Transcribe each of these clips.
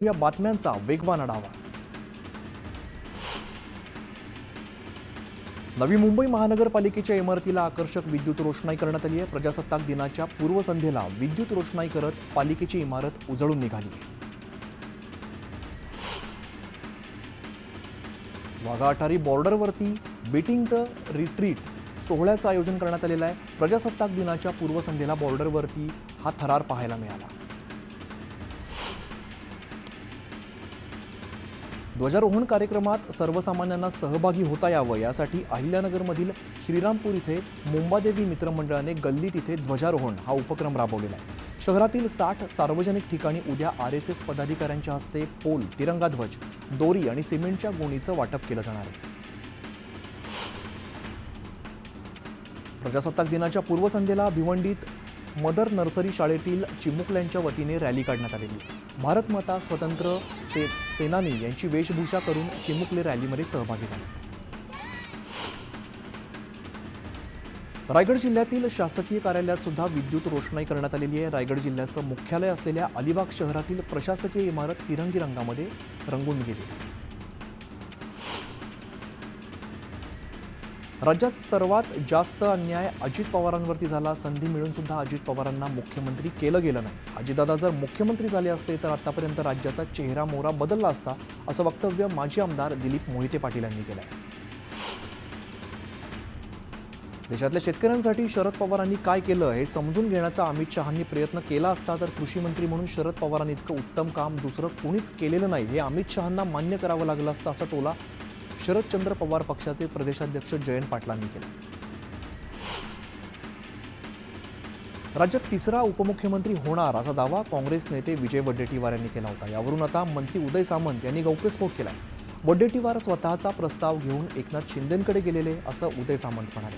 या बातम्यांचा वेगवान आढावा। नवी मुंबई महानगरपालिकेच्या इमारतीला आकर्षक विद्युत रोषणाई करण्यात आली आहे। प्रजासत्ताक दिनाच्या पूर्वसंध्येला विद्युत रोषणाई करत पालिकेची इमारत उजळून निघाली आहे। वाघाटारी बॉर्डरवरती बीटिंग द रिट्रीट सोहळ्याचं आयोजन करण्यात आलेलं आहे। प्रजासत्ताक दिनाच्या पूर्वसंध्येला बॉर्डरवरती हा थरार पाहायला मिळाला। ध्वजारोहण कार्यक्रमात सर्वसामान्यांना सहभागी होता यावं यासाठी अहिल्यानगरमधील श्रीरामपूर इथे मुंबादेवी मित्रमंडळाने गल्लीत इथे ध्वजारोहण हा उपक्रम राबवलेला आहे। शहरातील 60 सार्वजनिक ठिकाणी उद्या RSS पदाधिकाऱ्यांच्या हस्ते पोल, तिरंगा ध्वज, दोरी आणि सिमेंटच्या गोणीचं वाटप केलं जाणार आहे। प्रजासत्ताक दिनाच्या पूर्वसंध्येला भिवंडीत मदर नर्सरी शाळेतील चिमुकल्यांच्या वतीने रॅली काढण्यात आलेली आहे। भारत माता स्वतंत्र सेनानी यांची वेशभूषा करून चिमुकले रॅलीमध्ये सहभागी झाले। रायगड जिल्ह्यातील शासकीय कार्यालयात सुद्धा विद्युत रोषणाई करण्यात आलेली आहे। रायगड जिल्ह्याचं मुख्यालय असलेल्या अलिबाग शहरातील प्रशासकीय इमारत तिरंगी रंगामध्ये रंगून गेली। राज्यात सर्वात जास्त अन्याय अजित पवारांवरती झाला। संधी मिळून सुद्धा अजित पवारांना मुख्यमंत्री केलं गेलं नाही। अजितदादा जर मुख्यमंत्री झाले असते तर आतापर्यंत राज्याचा चेहरा मोहरा बदलला असता, असं वक्तव्य माजी आमदार दिलीप मोहिते पाटील यांनी केलं आहे। देशातल्या शेतकऱ्यांसाठी शरद पवारांनी काय केलं हे समजून घेण्याचा अमित शहांनी प्रयत्न केला असता तर कृषी मंत्री म्हणून शरद पवारांनी इतकं उत्तम काम दुसरं कोणीच केलेलं नाही हे अमित शहांना मान्य करावं लागलं असतं, असा टोला शरदचंद्र पवार पक्षाचे प्रदेशाध्यक्ष जयंत पाटलांनी केला। राज्यात तिसरा उपमुख्यमंत्री होणार असा दावा काँग्रेस नेते विजय वडेट्टीवार यांनी केला होता। यावरून आता मंत्री उदय सामंत यांनी गौप्यस्फोट केलाय। वडेट्टीवार स्वतःचा प्रस्ताव घेऊन एकनाथ शिंदेंकडे गेलेले असं उदय सामंत म्हणाले।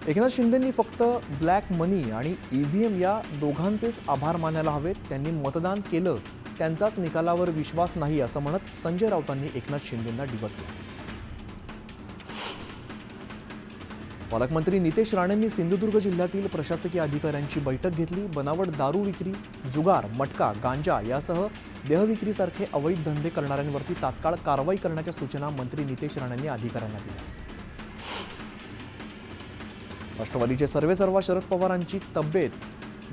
एकनाथ शिंदेंनी फक्त ब्लॅक मनी आणि EVM या दोघांचेच आभार मानायला हवेत। त्यांनी मतदान केलं, त्यांचाच निकालावर विश्वास नाही असं म्हणत संजय राऊतांनी एकनाथ शिंदेंना डिवचलं। पालकमंत्री नितेश राणेंनी सिंधुदुर्ग जिल्ह्यातील प्रशासकीय अधिकाऱ्यांची बैठक घेतली। बनावट दारू विक्री, जुगार, मटका, गांजा यासह देहविक्रीसारखे अवैध धंदे करणाऱ्यांवरती तात्काळ कारवाई करण्याच्या सूचना मंत्री नितेश राणेंनी अधिकाऱ्यांना दिल्या। राष्ट्रवादीचे सर्वेसर्वा शरद पवारांची तब्येत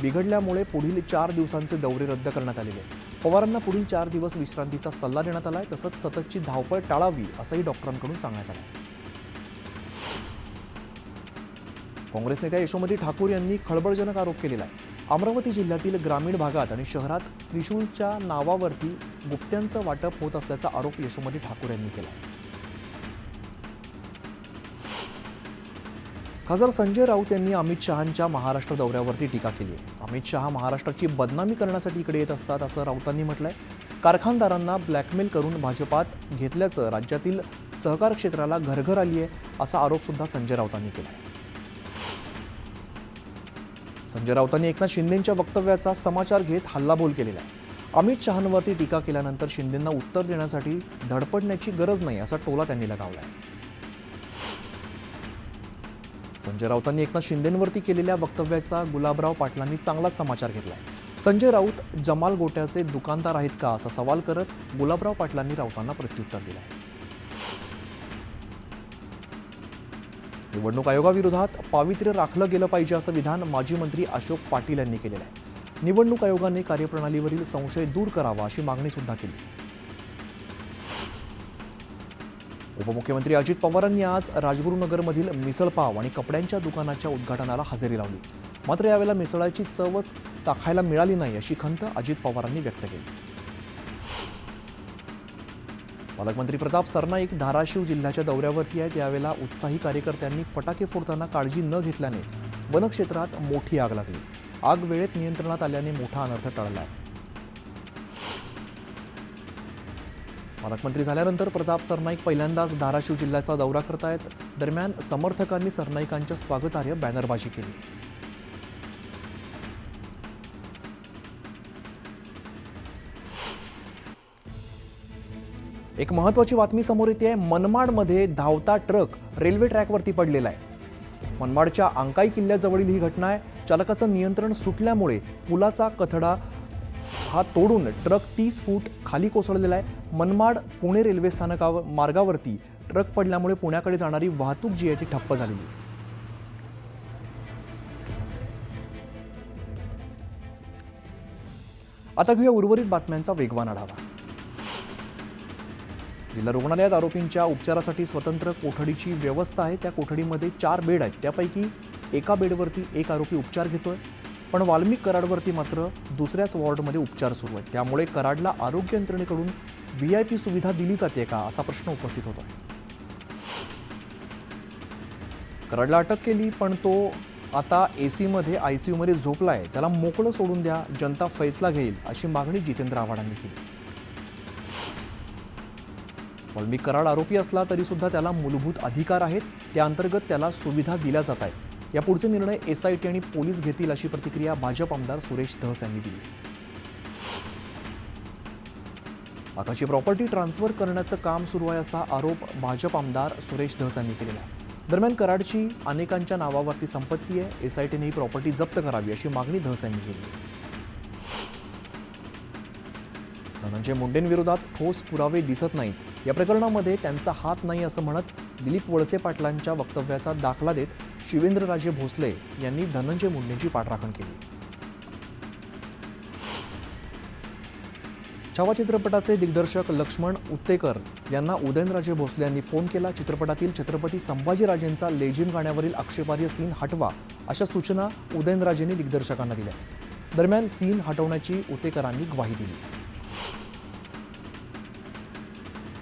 बिघडल्यामुळे पुढील 4 दिवसांचे दौरे रद्द करण्यात आलेले आहेत। पवारांना पुढील 4 दिवस विश्रांतीचा सल्ला देण्यात आलाय। तसंच सततची धावपळ टाळावी असंही डॉक्टरांकडून सांगण्यात आलंय। काँग्रेस नेत्या यशोमती ठाकूर यांनी खळबळजनक आरोप केलेला आहे। अमरावती जिल्ह्यातील ग्रामीण भागात आणि शहरात त्रिशूलच्या नावावरती गुप्त्यांचं वाटप होत असल्याचा आरोप यशोमती ठाकूर यांनी केला आहे। खासदार संजय राऊत यांनी अमित शहांच्या महाराष्ट्र दौऱ्यावरती टीका केली आहे। अमित शहा महाराष्ट्राची बदनामी करण्यासाठी इकडे येत असतात असं राऊतांनी म्हटलंय। कारखानदारांना ब्लॅकमेल करून भाजपात घेतल्याचं राज्यातील सहकार क्षेत्राला घरघर आली आहे असा आरोप सुद्धा संजय राऊतांनी केला आहे। संजय राऊतांनी एकनाथ शिंदेंच्या वक्तव्याचा समाचार घेत हल्लाबोल केलेला आहे। अमित शहांवरती टीका केल्यानंतर शिंदेंना उत्तर देण्यासाठी धडपडण्याची गरज नाही असा टोला त्यांनी लगावला आहे। संजय राऊतांनी एकनाथ शिंदेंवरती केलेल्या वक्तव्याचा गुलाबराव पाटलांनी चांगलाच समाचार घेतलाय। संजय राऊत जमाल गोट्याचे दुकानदार आहेत का असा सवाल करत गुलाबराव पाटलांनी राऊतांना प्रत्युत्तर दिलंय। निवडणूक आयोगाविरोधात पावित्र्य राखलं गेलं पाहिजे असं विधान माजी मंत्री अशोक पाटील यांनी केलेलं आहे। निवडणूक आयोगाने कार्यप्रणालीवरील संशय दूर करावा अशी मागणी सुद्धा केली। उपमुख्यमंत्री अजित पवारांनी आज राजगुरुनगरमधील मिसळपाव आणि कपड्यांच्या दुकानाच्या उद्घाटनाला हजेरी लावली। मात्र यावेळेला मिसळाची चवच चाखायला मिळाली नाही अशी खंत अजित पवारांनी व्यक्त केली। पालकमंत्री प्रताप सरनाईक धाराशिव जिल्ह्याच्या दौऱ्यावरती आहेत। यावेळेला उत्साही कार्यकर्त्यांनी फटाके फोडताना काळजी न घेतल्याने वनक्षेत्रात मोठी आग लागली। आग वेळेत नियंत्रणात आल्याने मोठा अनर्थ टळला आहे। पालकमंत्री झाल्यानंतर प्रताप सरनाईक पहिल्यांदाच धाराशिव जिल्ह्याचा दौरा करतायत। दरम्यान समर्थकांनी सरनाईकांच्या स्वागतार्थ बॅनरबाजी केली। एक महत्त्वाची बातमी समोर येते आहे। मनमाडमध्ये धावता ट्रक रेल्वे ट्रॅकवरती पडलेला आहे। मनमाडच्या अंकाई किल्ल्याजवळील ही घटना आहे। चालकाचं नियंत्रण सुटल्यामुळे पुलाचा कठडा हा तोडून ट्रक 30 फूट खाली कोसळलेला आहे. मनमाड पुणे रेल्वे स्थानकावर मार्गावरती ट्रक पडल्यामुळे पुण्याकडे जाणारी वाहतूक जी आहे ती ठप्प झालेली आहे. आता घेऊया उर्वरित बातम्यांचा वेगवान आढावा. जिल्हा रुग्णालयात आरोपींच्या उपचारासाठी स्वतंत्र कोठडीची व्यवस्था आहे. त्या कोठडीमध्ये 4 बेड आहेत. त्यापैकी एका बेडवरती एक आरोपी उपचार घेतोय. पण वाल्मिक कराडवरती मात्र दुसऱ्याच वॉर्डमध्ये उपचार सुरू आहेत. त्यामुळे कराडला आरोग्य यंत्रणेकडून VIP सुविधा दिली जाते का असा प्रश्न उपस्थित होतोय. कराडला अटक केली पण तो आता AC मध्ये ICU मध्ये झोपलाय. त्याला मोकळं सोडून द्या, जनता फैसला घेईल अशी मागणी जितेंद्र आव्हाडांनी केली. वाल्मिक कराड आरोपी असला तरी सुद्धा त्याला मूलभूत अधिकार आहेत. त्या अंतर्गत त्याला सुविधा दिल्या जात आहेत. यापुढचे निर्णय SIT आणि पोलीस घेतील अशी प्रतिक्रिया भाजप आमदार सुरेश धस यांनी दिली. आकाशी प्रॉपर्टी ट्रान्सफर करण्याचं काम सुरू आहे असा आरोप भाजप आमदार सुरेश धस यांनी केलेला आहे. दरम्यान कराडची अनेकांच्या नावावरती संपत्ती आहे. SITने ही प्रॉपर्टी जप्त करावी अशी मागणी धस यांनी केली. धनंजय मुंडेंविरोधात ठोस पुरावे दिसत नाहीत. या प्रकरणामध्ये त्यांचा हात नाही असं म्हणत दिलीप वळसे पाटलांच्या वक्तव्याचा दाखला देत शिवेंद्रराजे भोसले यांनी धनंजय मुंडेंची पाठराखण केली. छावा चित्रपटाचे दिग्दर्शक लक्ष्मण उत्तेकर यांना उदयनराजे भोसले यांनी फोन केला. चित्रपटातील छत्रपती संभाजीराजेंचा लेझिम गाण्यावरील आक्षेपार्ह सीन हटवा अशा सूचना उदयनराजेंनी दिग्दर्शकांना दिल्या. दरम्यान सीन हटवण्याची उत्तेकरांनी ग्वाही दिली.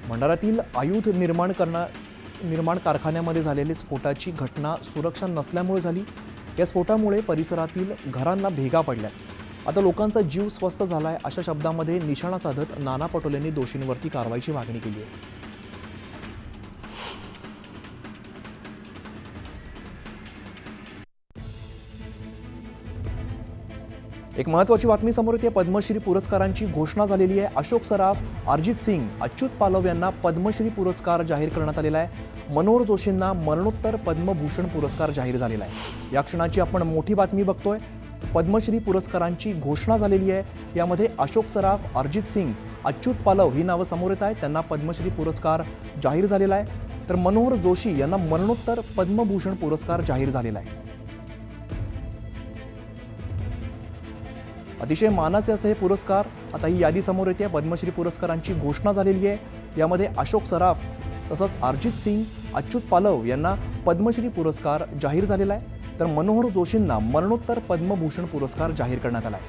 भंडाऱ्यातील आयुध निर्माण कारखान्यामध्ये झालेली स्फोटाची घटना सुरक्षा नसल्यामुळे झाली. या स्फोटामुळे परिसरातील घरांना भेगा पडल्या. आता लोकांचा जीव स्वस्त झालाय अशा शब्दांमध्ये निशाणा साधत नाना पटोलेंनी दोषींवरती कारवाईची मागणी केली आहे. एक महत्त्वाची बातमी समोर येते. पद्मश्री पुरस्कारांची घोषणा झालेली आहे. अशोक सराफ, अरिजित सिंग, अच्युत पालव यांना पद्मश्री पुरस्कार जाहीर करण्यात आलेला आहे. मनोहर जोशींना मरणोत्तर पद्मभूषण पुरस्कार जाहीर झालेला आहे. या क्षणाची आपण मोठी बातमी बघतोय. पद्मश्री पुरस्कारांची घोषणा झालेली आहे. यामध्ये अशोक सराफ, अरिजित सिंग, अच्युत पालव ही नावं समोर येत आहेत. त्यांना पद्मश्री पुरस्कार जाहीर झालेला आहे. तर मनोहर जोशी यांना मरणोत्तर पद्मभूषण पुरस्कार जाहीर झालेला आहे. अतिशय मानाचे असे हे पुरस्कार. आता ही यादी समोर येते. पद्मश्री पुरस्कारांची घोषणा झालेली आहे. यामध्ये अशोक सराफ तसंच अरिजित सिंग, अच्युत पालव यांना पद्मश्री पुरस्कार जाहीर झालेला आहे. तर मनोहर जोशींना मरणोत्तर पद्मभूषण पुरस्कार जाहीर करण्यात आला आहे.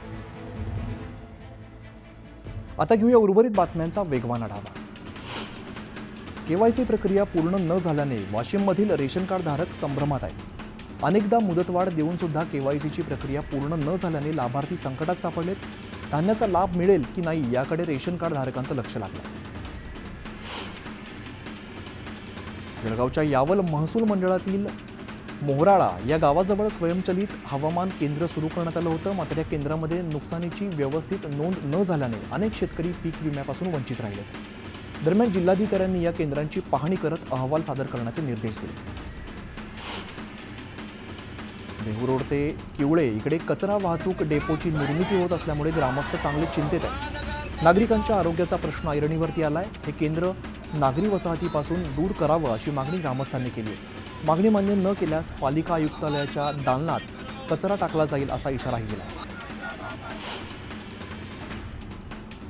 आता घेऊया उर्वरित बातम्यांचा वेगवान आढावा. KYC प्रक्रिया पूर्ण न झाल्याने वाशिममधील रेशन कार्ड धारक संभ्रमात आहेत. अनेकदा मुदतवाढ देऊन सुद्धा KYCची प्रक्रिया पूर्ण न झाल्याने लाभार्थी संकटात सापडलेत. धान्याचा लाभ मिळेल की नाही याकडे रेशन कार्ड धारकांचं लक्ष लागलं. जळगावच्या यावल महसूल मंडळातील मोहराळा या गावाजवळ स्वयंचलित हवामान केंद्र सुरू करण्यात आलं होतं. मात्र या केंद्रामध्ये नुकसानीची व्यवस्थित नोंद न झाल्याने अनेक शेतकरी पीक विम्यापासून वंचित राहिले. दरम्यान जिल्हाधिकाऱ्यांनी या केंद्रांची पाहणी करत अहवाल सादर करण्याचे निर्देश दिले. देहू रोड ते किवळे इकडे कचरा वाहतूक डेपोची निर्मिती होत असल्यामुळे ग्रामस्थ चांगले चिंतेत आहेत. नागरिकांच्या आरोग्याचा प्रश्न ऐरणीवरती आलाय. हे केंद्र नागरी वसाहतीपासून दूर करावं अशी मागणी ग्रामस्थांनी केली आहे. मागणी मान्य न केल्यास पालिका आयुक्तालयाच्या दालनात कचरा टाकला जाईल असा इशाराही दिला.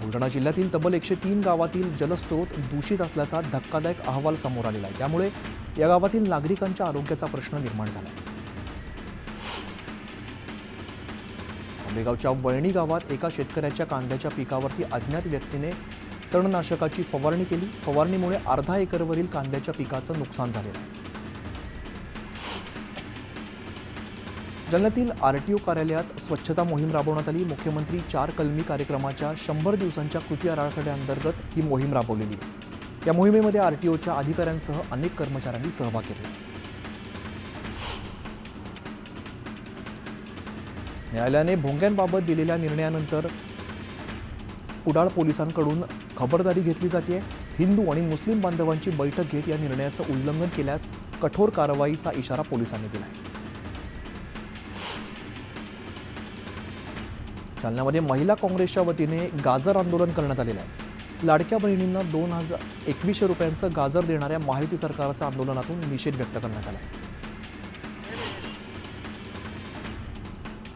बुलढाणा जिल्ह्यातील तब्बल 103 गावातील जलस्रोत दूषित असल्याचा धक्कादायक अहवाल समोर आलेला आहे. त्यामुळे या गावातील नागरिकांच्या आरोग्याचा प्रश्न निर्माण झाला आहे. आंबेगावच्या वळणी गावात एका शेतकऱ्याच्या कांद्याच्या पिकावरती अज्ञात व्यक्तीने तणनाशकाची फवारणी केली. फवारणीमुळे अर्धा एकरवरील कांद्याच्या पिकाचं नुकसान झालेलं आहे. जालन्यातील RTO कार्यालयात स्वच्छता मोहीम राबवण्यात आली. मुख्यमंत्री 4 कलमी कार्यक्रमाच्या 100 दिवसांच्या कृती आराखड्याअंतर्गत ही मोहीम राबवलेली आहे. या मोहिमेमध्ये RTOच्या अधिकाऱ्यांसह अनेक कर्मचाऱ्यांनी सहभाग घेतला. न्यायालयाने भोंग्यांबाबत दिलेल्या निर्णयानंतर कुडाळ पोलिसांकडून खबरदारी घेतली जाते. हिंदू आणि मुस्लिम बांधवांची बैठक घेत या निर्णयाचं उल्लंघन केल्यास कठोर कारवाईचा इशारा पोलिसांनी दिला आहे. जालन्यामध्ये महिला काँग्रेसच्या वतीने गाजर आंदोलन करण्यात आलेलं आहे. लाडक्या बहिणींना 2100 रुपयांचं गाजर देणाऱ्या महायुती सरकारच्या आंदोलनातून निषेध व्यक्त करण्यात आला.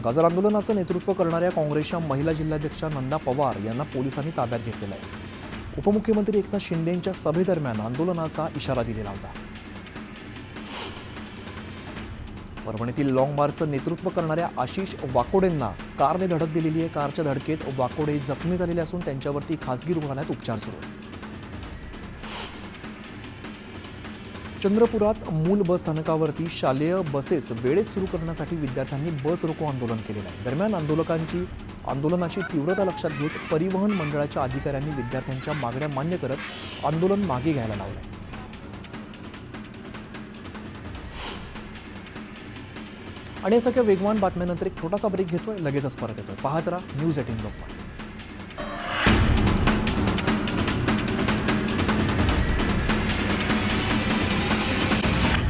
गाजर आंदोलनाचं नेतृत्व करणाऱ्या काँग्रेसच्या महिला जिल्हाध्यक्षा नंदा पवार यांना पोलिसांनी ताब्यात घेतलेलं आहे. उपमुख्यमंत्री एकनाथ शिंदेंच्या सभेदरम्यान आंदोलनाचा इशारा दिलेला होता. परभणीतील लाँग मार्चचं नेतृत्व करणाऱ्या आशिष वाकोडेंना कारने धडक दिलेली आहे. कारच्या धडकेत वाकोडे जखमी झालेले असून त्यांच्यावरती खासगी रुग्णालयात उपचार सुरू आहेत. चंद्रपुरात मूल बस स्थानकावरती शालेय बसेस वेळेत सुरू करण्यासाठी विद्यार्थ्यांनी बस रोको आंदोलन केलेलं आहे. दरम्यान आंदोलनाची तीव्रता लक्षात घेत परिवहन मंडळाच्या अधिकाऱ्यांनी विद्यार्थ्यांच्या मागण्या मान्य करत आंदोलन मागे घ्यायला लावलंय. आणि या सगळ्या वेगवान बातम्यानंतर एक छोटासा ब्रेक घेतोय. लगेचच परत येतोय. पाहत राहा न्यूज 18 लोकमत.